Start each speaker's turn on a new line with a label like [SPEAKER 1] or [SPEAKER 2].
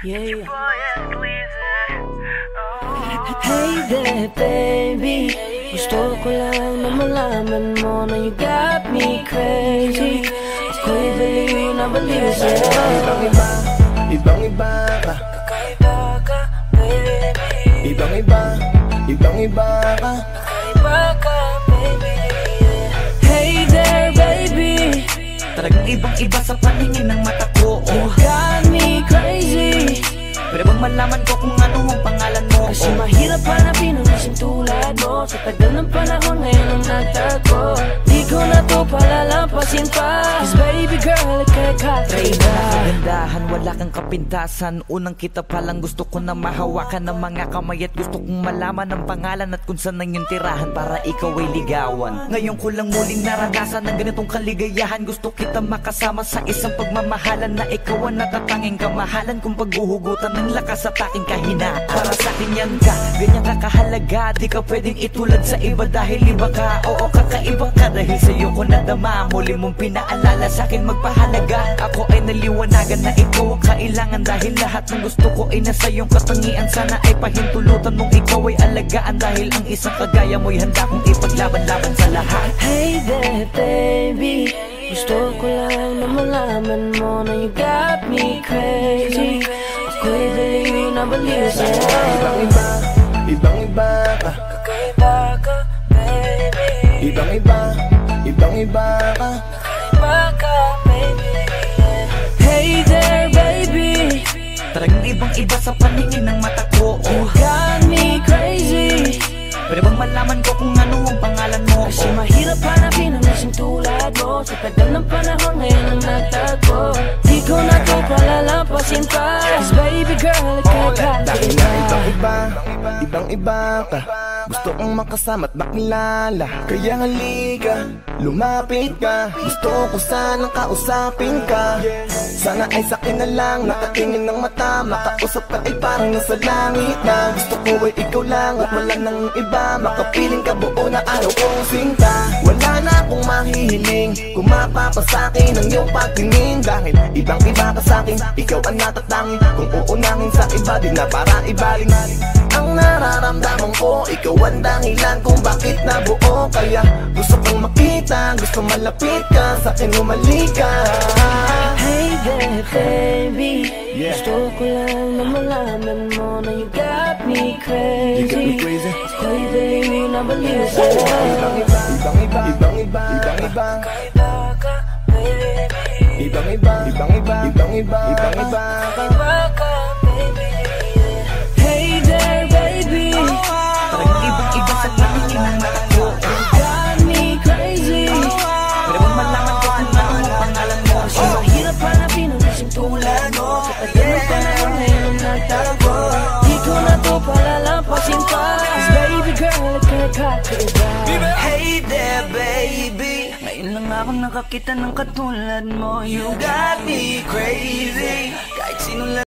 [SPEAKER 1] Yeah. Hey there, baby. Gusto ko lang na malaman mo na you got me crazy. Ako'y baliw na baliw sa'yo.
[SPEAKER 2] Ibang-iba, ibang-iba ka.
[SPEAKER 1] Kakaiba ka, baby.
[SPEAKER 2] Ibang-iba, ibang-iba ka.
[SPEAKER 1] Kakaiba ka, baby. Hey there, baby.
[SPEAKER 3] Talagang ibang-iba sa paningin ng mata ko.
[SPEAKER 1] You got me crazy.
[SPEAKER 3] Pwede bang malaman ko kung ano ang pangalan mo?
[SPEAKER 1] Kasi mahirap hanapin ang isang tulad mo. Sa tagal ng panahon ngayon ang nagtago. Di ko na to palalampasin pa. Cause baby girl, ika'y kakaiba.
[SPEAKER 3] Kagandahan, wala kang kapintasan. Unang kita palang gusto ko na mahawakan ng mga kamay. At gusto kong malaman ang pangalan at kung saan ang iyong tirahan para ikaw ay ligawan. Ngayon ko lang muling naranasan ng ganitong kaligayahan. Gusto kita makasama sa isang pagmamahalan na ikaw ang natatanging kamahalan kung paghuhugutan ng lakas at aking kahinaan. Para sa akin yan ka, ganyan ka kahalaga. Di ka pwedeng itulad sa iba dahil iba ka. Oo, kakaiba ka dahil sa'yo ko nadama. Muli mong pinaalala sa akin magpahalaga. Ako ay naliwanagan na ikaw ang kailangan. Dahil lahat ng gusto ko ay nasa iyong katangian. Sana ay pahintulutan mong ikaw ay alagaan. Dahil ang isang kagaya mo'y handa kong ipaglaban-laban sa lahat.
[SPEAKER 1] Hey there, baby. Gusto ko lang na malaman mo na you got me crazy. Ako'y baliw na baliw sa'yo.
[SPEAKER 2] Ibang-iba, ibang-iba ka.
[SPEAKER 1] Kakaiba ka, baby.
[SPEAKER 2] Ibang-iba, ibang-iba ka.
[SPEAKER 1] Kakaiba ka, baby. Hey there, baby.
[SPEAKER 3] Talagang ibang-iba sa paningin ng mata ko.
[SPEAKER 1] You got me crazy.
[SPEAKER 3] Pwede bang malaman ko kung ano ang pangalan mo?
[SPEAKER 1] Kasi mahirap hanapin ang isang tulad mo. Sa tagal ng panahon ngayon ang nagtago. Di ko na to palalampasin pa. Cause baby girl, ika'y
[SPEAKER 2] Dahil na
[SPEAKER 1] kakaiba.
[SPEAKER 2] ibang-iba, ibang-iba ka. Gusto kong makasama at makilala. Kaya halika, lumapit ka. Gusto ko sanang kausapin ka. Sana ay sakin na lang, nakatingin ng mata. Makausap ka ay parang nasa langit na. Gusto ko ay ikaw lang at wala nang iba. Makapiling ka buo na araw kong sinta. Wala na akong mahihiling kung mapapasakin ang iyong pagtingin. Dahil ibang-iba ka sakin, ikaw ang natatangin. Kung uunangin sa iba, di na para ibaling. Ang nararamdaman ko, ikaw ang dahilan kung bakit nabuo. Kaya gusto kong makita, gusto malapit ka, sa'kin umalik ka.
[SPEAKER 1] Hey there, baby.
[SPEAKER 2] Yeah.
[SPEAKER 1] Gusto ko lang na malaman mo na you got me crazy.
[SPEAKER 2] You got me crazy.
[SPEAKER 1] Ako'y baliw na baliw sa'yo.
[SPEAKER 2] Ibang-iba, ibang-iba, ibang-iba, ibang-iba.
[SPEAKER 1] Kakaiba ka, baby.
[SPEAKER 2] Ibang-iba, ibang-iba, ibang-iba, ibang-iba ka.
[SPEAKER 1] Kakaiba ka, baby. Hey there, baby.
[SPEAKER 3] Talagang ibang-iba sa paningin ng mata ko.
[SPEAKER 1] You got me crazy.
[SPEAKER 3] Pwede bang malaman ko kung ano ang pangalan mo?
[SPEAKER 1] Kasi mahirap hanapin ang isang tulad mo. Sa tagal ng panahon ngayon ang nagtago. Di ko na to palalampasin pa. Cause baby girl, ika'y kakaiba.
[SPEAKER 3] Hey there, baby. Ngayon lang ako nakakita ng katulad mo. You got me crazy. Kahit sino lang